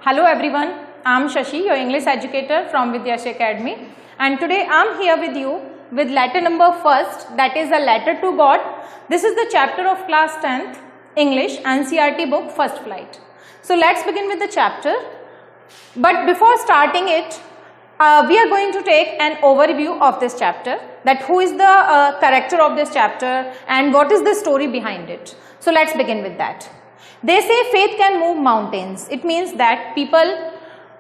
Hello everyone, I am Shashi, your English educator from Vidyashi Academy, and today I am here with you with letter number first, that is a letter to God. This is the chapter of class 10th English NCERT book First Flight. So let's begin with the chapter. But before starting it, we are going to take an overview of this chapter, that who is the character of this chapter and what is the story behind it. So let's begin with that. They say faith can move mountains. It means that people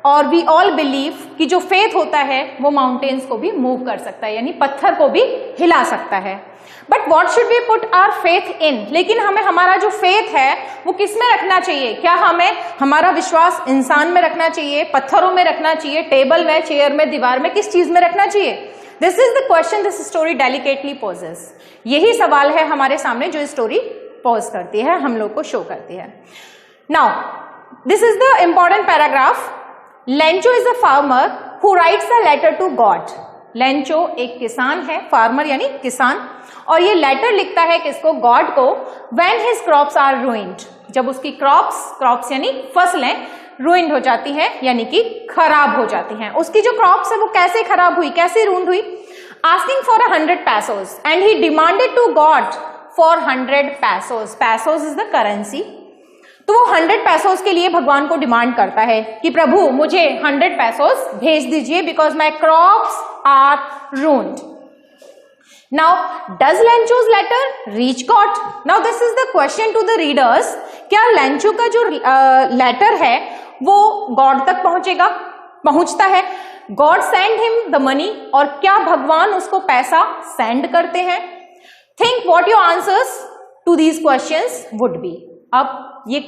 और we all believe कि जो faith होता है वो mountains को भी move कर सकता है, यानी पत्थर को भी हिला सकता है. But what should we put our faith in? लेकिन हमें हमारा जो faith है वो किस में रखना चाहिए? क्या हमें हमारा विश्वास इंसान में रखना चाहिए, पत्थरों में रखना चाहिए, टेबल में, चेयर में, दीवार में, किस चीज में रखना चाहिए? This is the question this story delicately poses. यही सवाल है हमारे सामने जो स्टोरी पॉज करती है, हम लोग को शो करती है. Now this is the important paragraph. Lencho is a farmer who writes a letter to God. Lencho एक किसान है, फार्मर यानी किसान, और ये लेटर लिखता है किसको? गॉड को. When his crops are ruined, जब उसकी क्रॉप्स यानी फसलें रूइंड हो जाती है, यानी कि खराब हो जाती हैं. उसकी जो क्रॉप्स है वो कैसे खराब हुई, कैसे रूइंड हुई? Asking for 100 pesos and he demanded to god for 100 pesos. Pesos is the currency. तो वो 100 pesos के लिए भगवान को डिमांड करता है कि प्रभु मुझे 100 pesos भेज दीजिए because my crops are ruined. Now, does Lencho's letter reach God? Now, this is the question to the readers. क्या लेंचो का जो लेटर है वो गॉड तक पहुंचेगा, पहुंचता है? God send him the money, और क्या भगवान उसको पैसा सेंड करते हैं? Think what your answers to these questions would be. अब ये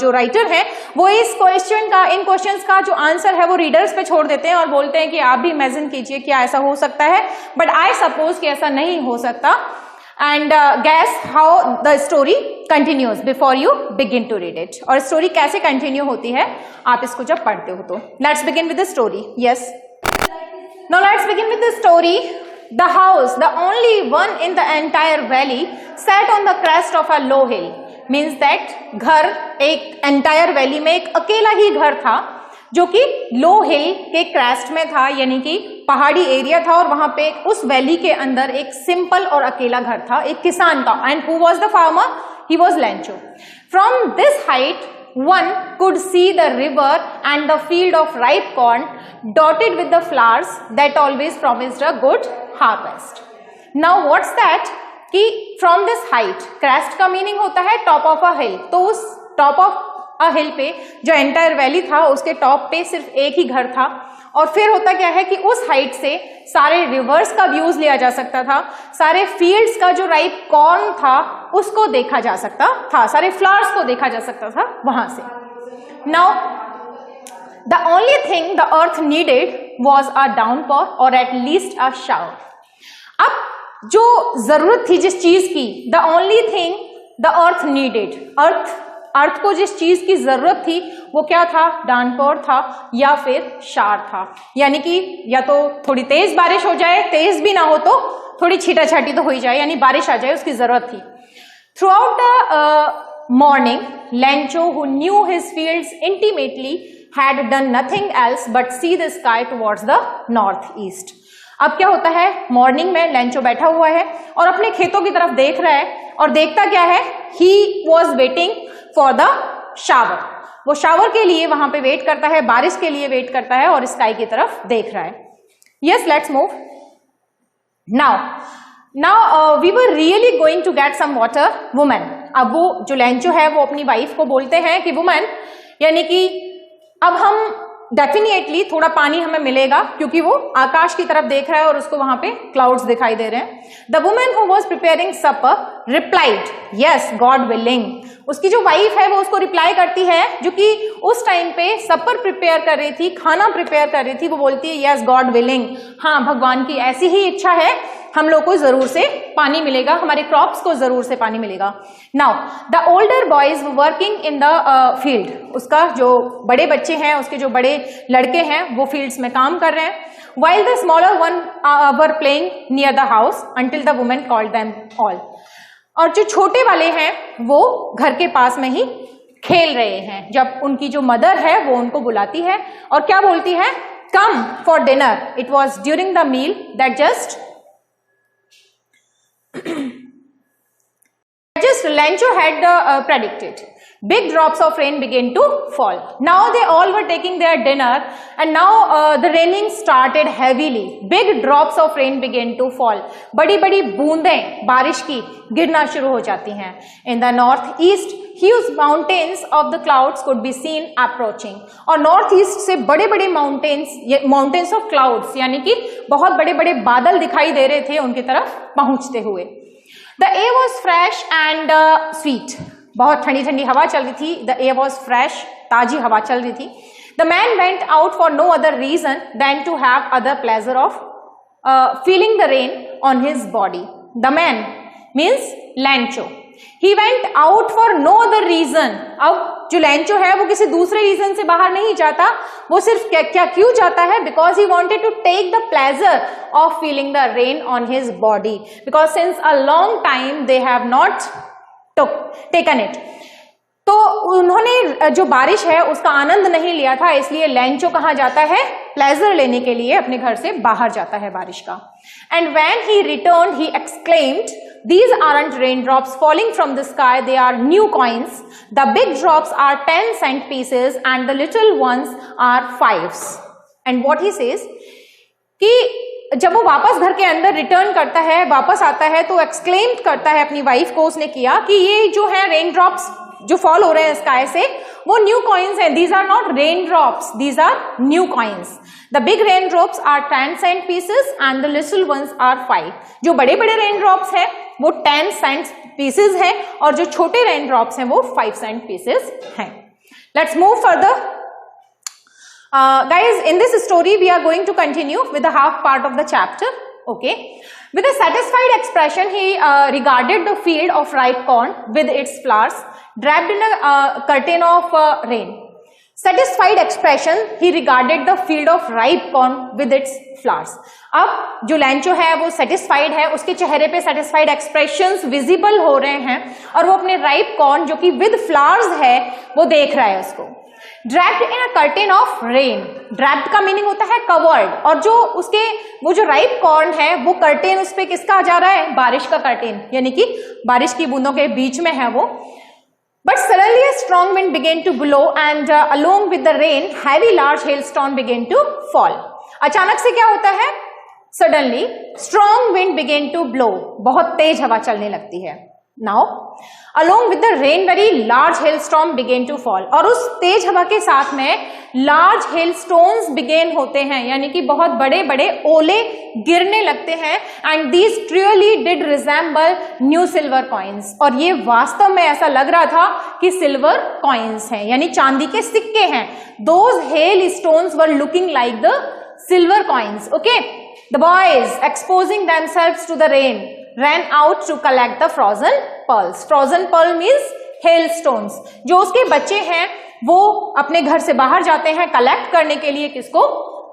जो राइटर है वो इस क्वेश्चन का, इन क्वेश्चंस का जो आंसर है वो रीडर्स पे छोड़ देते हैं और बोलते हैं कि आप भी इमेजिन कीजिए क्या ऐसा हो सकता है. बट आई सपोज कि ऐसा नहीं हो सकता. And guess how the story continues before you begin to read it. और स्टोरी कैसे कंटिन्यू होती है आप इसको जब पढ़ते हो तो. Let's begin with the story. Yes, now let's begin with the story. The house, the only one in the entire valley, sat on the crest of a low hill. Means that घर एक entire valley में एक अकेला ही घर था जो कि low hill के crest में था, यानी कि पहाड़ी एरिया था, और वहां पे उस वैली के अंदर एक सिंपल और अकेला घर था एक किसान का. And who was the farmer? He was Lencho. From this height one could see the river and the field of ripe corn dotted with the flowers that always promised a good harvest. Now what's that? कि from this height, crest का meaning होता है top of a हिल. तो उस top of a हिल पे जो entire valley था उसके टॉप पे सिर्फ एक ही घर था. और फिर होता क्या है कि उस हाइट से सारे रिवर्स का व्यूज लिया जा सकता था, सारे फील्ड्स का जो राइप कॉर्न था उसको देखा जा सकता था, सारे फ्लावर्स को देखा जा सकता था वहां से. Now the only thing the earth needed was a downpour or at least a shower. अब जो जरूरत थी जिस चीज की, the only thing the earth needed, earth को जिस चीज की जरूरत थी वो क्या था? डाउनपॉर था या फिर शावर था. यानी कि या तो थोड़ी तेज बारिश हो जाए, तेज भी ना हो तो थोड़ी छीटा छाटी तो हो ही जाए, यानी बारिश आ जाए, उसकी जरूरत थी. Through out the morning Lencho who knew his fields intimately had done nothing else but see the sky towards the northeast. अब क्या होता है? मॉर्निंग में लेंचो बैठा हुआ है और अपने खेतों की तरफ देख रहा है, और देखता क्या है? He was waiting for the shower. वो शावर के लिए वहां पे वेट करता है, बारिश के लिए वेट करता है और स्काई की तरफ देख रहा है. Yes, let's move. Now we were really going to get some water, woman. अब वो जो लेंचो है वो अपनी वाइफ को बोलते हैं कि वुमन, यानी कि अब हम डेफिनेटली थोड़ा पानी हमें मिलेगा, क्योंकि वो आकाश की तरफ देख रहा है और उसको वहां पे क्लाउड्स दिखाई दे रहे हैं. The woman who was preparing supper replied yes god willing. उसकी जो वाइफ है वो उसको रिप्लाई करती है, जो कि उस टाइम पे सपर प्रिपेयर कर रही थी, खाना प्रिपेयर कर रही थी. वो बोलती है यस गॉड विलिंग, हाँ भगवान की ऐसी ही इच्छा है, हम लोग को जरूर से पानी मिलेगा, हमारे क्रॉप्स को जरूर से पानी मिलेगा. Now the older boys working in the field, उसका जो बड़े बच्चे हैं, उसके जो बड़े लड़के हैं वो फील्ड्स में काम कर रहे हैं. while the smaller one were playing near the house until the woman called them all. और जो छोटे वाले हैं वो घर के पास में ही खेल रहे हैं, जब उनकी जो मदर है वो उनको बुलाती है और क्या बोलती है, come for dinner. It was during the meal that just Lancho had predicted. Big drops of rain began to fall. Now they all were taking their dinner and now the raining started heavily. Big drops of rain began to fall. बड़ी बड़ी बूंदें बारिश की गिरना शुरू हो जाती हैं. In the northeast, huge mountains of the clouds could be seen approaching. और north east से बड़े बड़े mountains of clouds यानी कि बहुत बड़े बड़े बादल दिखाई दे रहे थे उनकी तरफ पहुंचते हुए. The air was fresh and sweet. बहुत ठंडी ठंडी हवा चल रही थी. The air was fresh, ताजी हवा चल रही थी. The man went out for no other reason than to have other pleasure of feeling the rain on his body. The man means Lancho. He went out for no other reason. अब जो लैंचो है वो किसी दूसरे reason से बाहर नहीं जाता, वो सिर्फ क्या क्यों जाता है, because he wanted to take the pleasure of feeling the rain on his body, because since a long time they have not taken it. तो उन्होंने जो बारिश है उसका आनंद नहीं लिया था, इसलिए लैंचो कहाँ जाता है, प्लेजर लेने के लिए अपने घर से बाहर जाता है बारिश का. And when he returned he exclaimed, these aren't raindrops falling from the sky, they are new coins. The big drops are 10-cent pieces and the little ones are 5s. And what he says कि जब वो वापस घर के अंदर return करता है, वापस आता है, तो एक्सक्लेम करता है अपनी वाइफ को उसने किया कि ये जो है रेन ड्रॉप्स जो फॉल हो रहे हैं स्काई से वो न्यू कॉइन्स हैं. These are not rain drops, these are new coins. The big rain drops are 10 cent pieces and the little ones are 5. जो बड़े बड़े रेन ड्रॉप्स हैं वो 10 cent पीसेस हैं और जो छोटे रेन ड्रॉप्स हैं वो 5 cent पीसेस हैं. Let's move further. Guys, in this story we are going to continue with the half part of the chapter. Okay, with a satisfied expression he regarded the field of ripe corn with its flowers draped in a curtain of rain. Satisfied expression he regarded the field of ripe corn with its flowers. अब जो लैंचो है वो satisfied है, उसके चेहरे पे satisfied expressions visible हो रहे हैं और वो अपने ripe corn जो कि with flowers है वो देख रहा है उसको. Draped in a curtain of rain. Draped का मीनिंग होता है covered, और जो उसके वो जो ripe corn है वो कर्टेन उस पे किसका आ जा रहा है, बारिश का कर्टेन, यानी कि बारिश की बूंदों के बीच में है वो. But suddenly a strong wind began to blow and along with the rain heavy large hailstone began to fall. अचानक से क्या होता है, suddenly strong wind began to blow. बहुत तेज हवा चलने लगती है. Now along with the rain very large hailstorm began to fall. और उस तेज हवा के साथ में large hailstones begin होते हैं, यानी कि बहुत बड़े बड़े ओले गिरने लगते हैं. And these truly did resemble new silver coins. और ये वास्तव में ऐसा लग रहा था कि सिल्वर कॉइन्स हैं, यानी चांदी के सिक्के हैं. Those hailstones were looking like the silver coins. Okay, the boys exposing themselves to the rain ran out to collect the frozen pearls. Frozen pearl means hailstones. जो उसके बच्चे हैं वो अपने घर से बाहर जाते हैं कलेक्ट करने के लिए, किसको,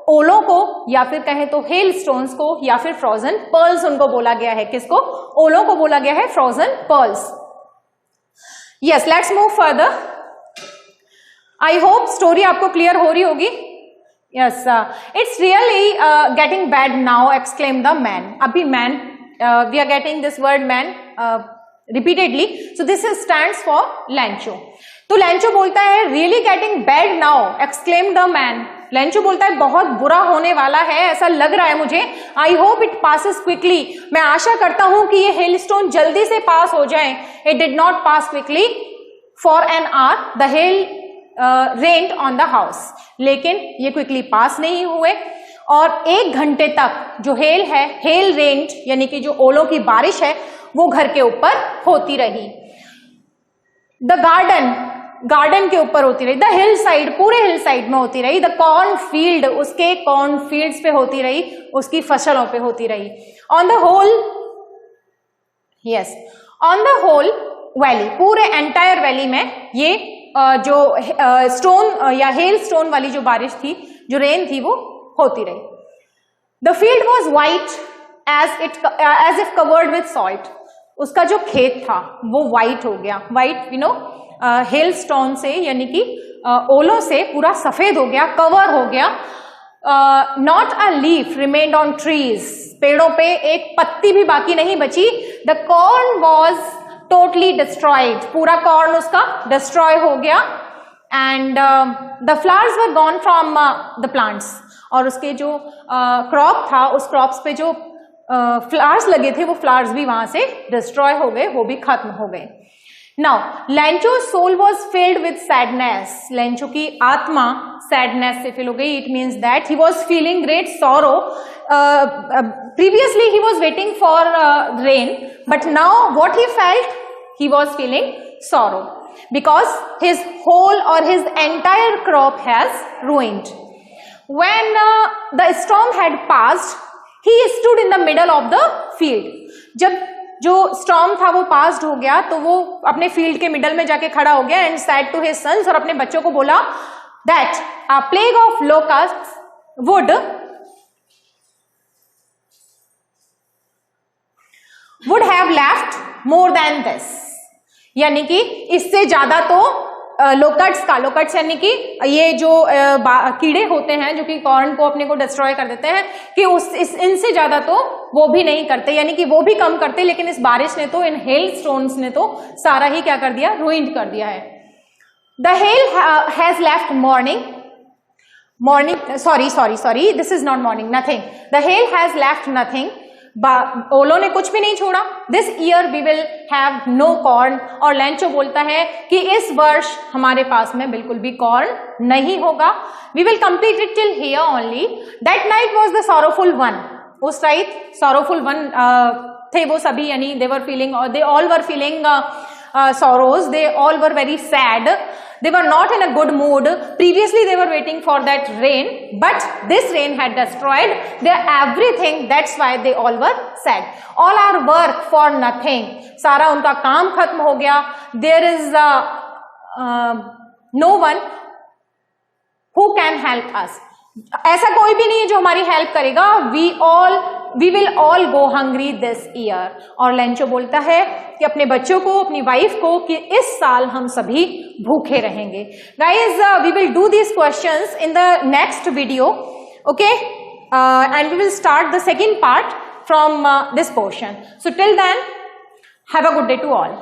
ओलों को, या फिर कहें तो hailstones को, या फिर frozen pearls उनको बोला गया है. किसको, ओलों को बोला गया है frozen pearls. Yes, let's move further. I hope story आपको क्लियर हो रही होगी. Yes, it's really getting bad now, exclaimed the man. अभी man, we are getting this word man repeatedly, so this stands for Lancho. तो लैंचो बोलता है really getting bad now, exclaimed the man. लैंचो बोलता है बहुत बुरा होने वाला है, ऐसा लग रहा है मुझे. I hope it passes quickly. मैं आशा करता हूं कि ये hailstone जल्दी से पास हो जाए. It did not pass quickly. For an hour the hail rained on the house. लेकिन ये क्विकली पास नहीं हुए और 1 घंटे तक जो हेल है, हेल रेंड यानी कि जो ओलों की बारिश है वो घर के ऊपर होती रही. द गार्डन के ऊपर होती रही. द हिल साइड, पूरे हिल साइड में होती रही. द कॉर्न फील्ड, उसके कॉर्न फील्ड्स पे होती रही, उसकी फसलों पे होती रही. On the whole, yes, on the whole valley, पूरे एंटायर वैली में ये जो स्टोन या हेल स्टोन वाली जो बारिश थी, जो रेन थी, वो होती रही. The field was white as if covered with salt. उसका जो खेत था वो वाइट हो गया. White, you know, hail stone से यानी कि ओलों से पूरा सफेद हो गया, कवर हो गया। Not a leaf remained on trees, पेड़ों पे एक पत्ती भी बाकी नहीं बची। The corn was totally destroyed, पूरा कॉर्न उसका डिस्ट्रॉय हो गया। And the flowers were gone from the plants, और उसके जो क्रॉप था उस क्रॉप्स पे जो फ्लावर्स लगे थे वो फ्लावर्स भी वहां से डिस्ट्रॉय हो गए, वो भी खत्म हो गए। Now Lencho's soul was filled with sadness, Lencho की आत्मा सैडनेस से फिल हो गई। It means that he was feeling great sorrow. Previously he was waiting for rain, but now what he felt, he was feeling sorrow because his whole or his entire crop has ruined. When the storm had passed, he stood in the middle of the field. जब जो storm था वो passed हो गया तो वो अपने field के मिडल में जाके खड़ा हो गया and said to his sons, और अपने बच्चों को बोला that a plague of locusts would have left more than this, यानी कि इससे ज्यादा तो लोकट्स यानी कि ये जो कीड़े होते हैं जो कि कॉर्न को अपने को डिस्ट्रॉय कर देते हैं, कि इनसे ज्यादा तो वो भी नहीं करते, यानी कि वो भी कम करते, लेकिन इस बारिश ने तो, इन हेल स्टोन्स ने तो सारा ही क्या कर दिया, रुइंड कर दिया है। The hail has left sorry this is not morning, nothing, the hail has left nothing, ओलो ने कुछ भी नहीं छोड़ा। This year we will have no corn, और लेंचो बोलता है कि इस वर्ष हमारे पास में बिल्कुल भी कॉर्न नहीं होगा। We will complete it till here only. That night was the sorrowful one, उस राइट सॉरोफुल वन थे वो सभी, यानी they were feeling, they all were feeling sorrows, they all were very sad, they were not in a good mood. Previously they were waiting for that rain, but this rain had destroyed their everything, that's why they all were sad. All our work for nothing, सारा उनका काम खत्म हो गया। There is no one who can help us, ऐसा कोई भी नहीं है जो हमारी हेल्प करेगा। we will all go hungry this year। और लेंचो बोलता है कि अपने बच्चों को, अपनी वाइफ को, कि इस साल हम सभी भूखे रहेंगे। Guys, we will do these questions in the next video, okay? And we will start the second part from this portion. So till then, have a good day to all.